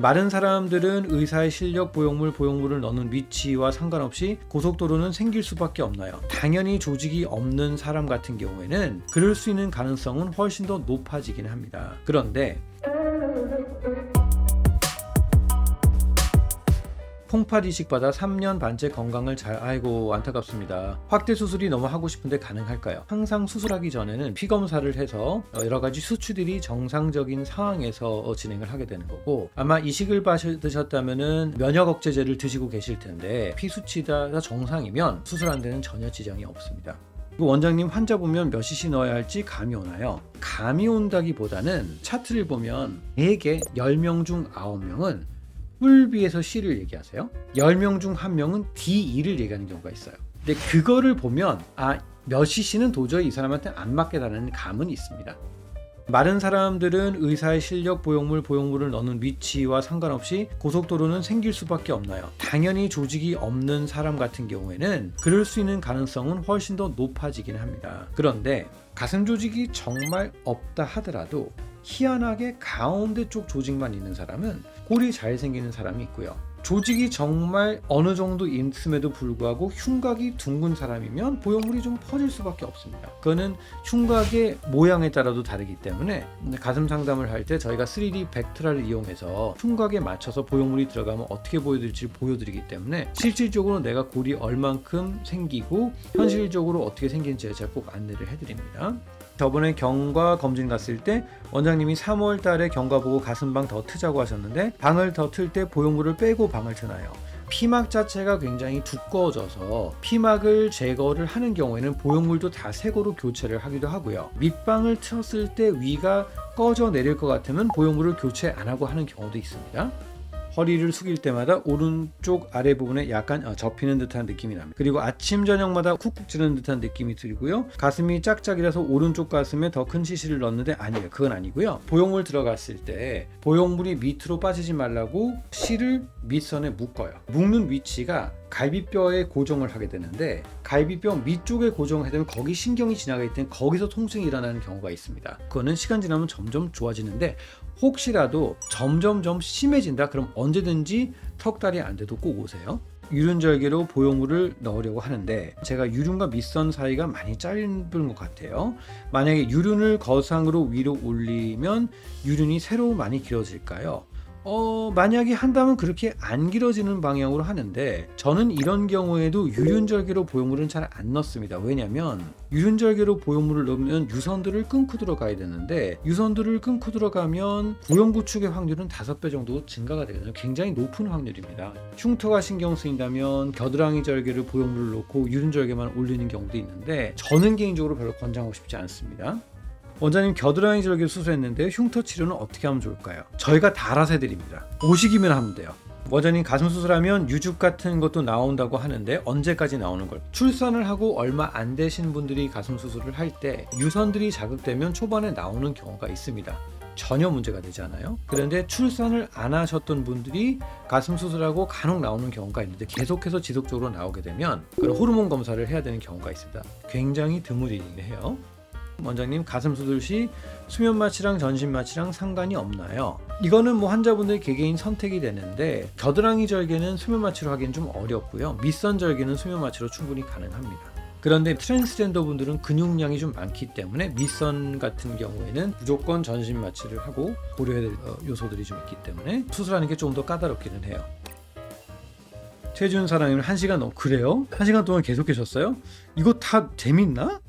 마른 사람들은 의사의 실력, 보형물을 넣는 위치와 상관없이 고속도로는 생길 수밖에 없나요? 당연히 조직이 없는 사람 같은 경우에는 그럴 수 있는 가능성은 훨씬 더 높아지긴 합니다. 그런데 콩팥 이식 받아 3년 반째 건강을 아이고 안타깝습니다. 확대 수술이 너무 하고 싶은데 가능할까요? 항상 수술하기 전에는 피 검사를 해서 여러 가지 수치들이 정상적인 상황에서 진행을 하게 되는 거고, 아마 이식을 받으셨다면은 면역 억제제를 드시고 계실 텐데 피 수치가 정상이면 수술한 데는 전혀 지장이 없습니다. 원장님, 환자 보면 몇 cc 넣어야 할지 감이 오나요? 감이 온다기보다는 차트를 보면 대개 10명 중 9명은 뿔비에서 C를 얘기하세요. 10명 중 1명은 D2를 얘기하는 경우가 있어요. 근데 그거를 보면 몇 cc는 도저히 이 사람한테 안 맞겠다는 감은 있습니다. 마른 사람들은 의사의 실력, 보형물을 넣는 위치와 상관없이 고속도로는 생길 수밖에 없나요? 당연히 조직이 없는 사람 같은 경우에는 그럴 수 있는 가능성은 훨씬 더 높아지긴 합니다. 그런데 가슴 조직이 정말 없다 하더라도 희한하게 가운데 쪽 조직만 있는 사람은 골이 잘 생기는 사람이 있고요. 조직이 정말 어느 정도 있음에도 불구하고 흉곽이 둥근 사람이면 보형물이 좀 퍼질 수밖에 없습니다. 그거는 흉곽의 모양에 따라도 다르기 때문에 가슴 상담을 할 때 저희가 3D 벡터를 이용해서 흉곽에 맞춰서 보형물이 들어가면 어떻게 보여드릴지 보여드리기 때문에 실질적으로 내가 골이 얼만큼 생기고 현실적으로 어떻게 생기는지 제가 꼭 안내를 해드립니다. 저번에 경과 검진 갔을 때 원장님이 3월 달에 경과 보고 가슴방 더 트자고 하셨는데 방을 더 틀 때 보형물을 빼고 방을 트나요? 피막 자체가 굉장히 두꺼워져서 피막을 제거를 하는 경우에는 보형물도 다 새 거로 교체를 하기도 하고요. 밑방을 틀었을 때 위가 꺼져 내릴 것 같으면 보형물을 교체 안 하고 하는 경우도 있습니다. 허리를 숙일 때마다 오른쪽 아래 부분에 약간 접히는 듯한 느낌이 납니다. 그리고 아침 저녁마다 쿡쿡 찌르는 듯한 느낌이 들고요. 가슴이 짝짝이라서 오른쪽 가슴에 더 큰 시시를 넣는데 아니에요. 그건 아니고요. 보형물 들어갔을 때 보형물이 밑으로 빠지지 말라고 실을 밑선에 묶어요. 묶는 위치가 갈비뼈에 고정을 하게 되는데 갈비뼈 밑쪽에 고정하게 되면 거기 신경이 지나가기 때문에 거기서 통증이 일어나는 경우가 있습니다. 그거는 시간 지나면 점점 좋아지는데 혹시라도 점점점 심해진다 그럼 언제든지 석 달이 안 돼도 꼭 오세요. 유륜절개로 보형물을 넣으려고 하는데 제가 유륜과 밑선 사이가 많이 짧은 것 같아요. 만약에 유륜을 거상으로 위로 올리면 유륜이 새로 많이 길어질까요? 만약에 한다면 그렇게 안 길어지는 방향으로 하는데 저는 이런 경우에도 유륜절개로 보형물은 잘 안 넣습니다. 왜냐면 유륜절개로 보형물을 넣으면 유선들을 끊고 들어가야 되는데 유선들을 끊고 들어가면 구형 구축의 확률은 5배 정도 증가가 되거든요. 굉장히 높은 확률입니다. 흉터가 신경 쓰인다면 겨드랑이 절개를 보형물을 넣고 유륜절개만 올리는 경우도 있는데 저는 개인적으로 별로 권장하고 싶지 않습니다. 원장님, 겨드랑이 절개 수술했는데 흉터 치료는 어떻게 하면 좋을까요? 저희가 다 알아서 해드립니다. 오시기만 하면 돼요. 원장님, 가슴 수술하면 유죽 같은 것도 나온다고 하는데 언제까지 나오는 걸? 출산을 하고 얼마 안 되신 분들이 가슴 수술을 할 때 유선들이 자극되면 초반에 나오는 경우가 있습니다. 전혀 문제가 되지 않아요. 그런데 출산을 안 하셨던 분들이 가슴 수술하고 간혹 나오는 경우가 있는데 계속해서 지속적으로 나오게 되면 그런 호르몬 검사를 해야 되는 경우가 있습니다. 굉장히 드물이긴 해요. 원장님, 가슴 수술 시 수면 마취랑 전신 마취랑 상관이 없나요? 이거는 뭐 환자분들 개개인 선택이 되는데 겨드랑이 절개는 수면 마취로 하기엔 좀 어렵고요. 밑선 절개는 수면 마취로 충분히 가능합니다. 그런데 트랜스젠더 분들은 근육량이 좀 많기 때문에 밑선 같은 경우에는 무조건 전신 마취를 하고 고려해야 될 요소들이 좀 있기 때문에 수술하는 게 좀 더 까다롭기는 해요. 최준 사랑님은 1시간 그래요? 1시간 동안 계속 계셨어요? 이거 다 재밌나?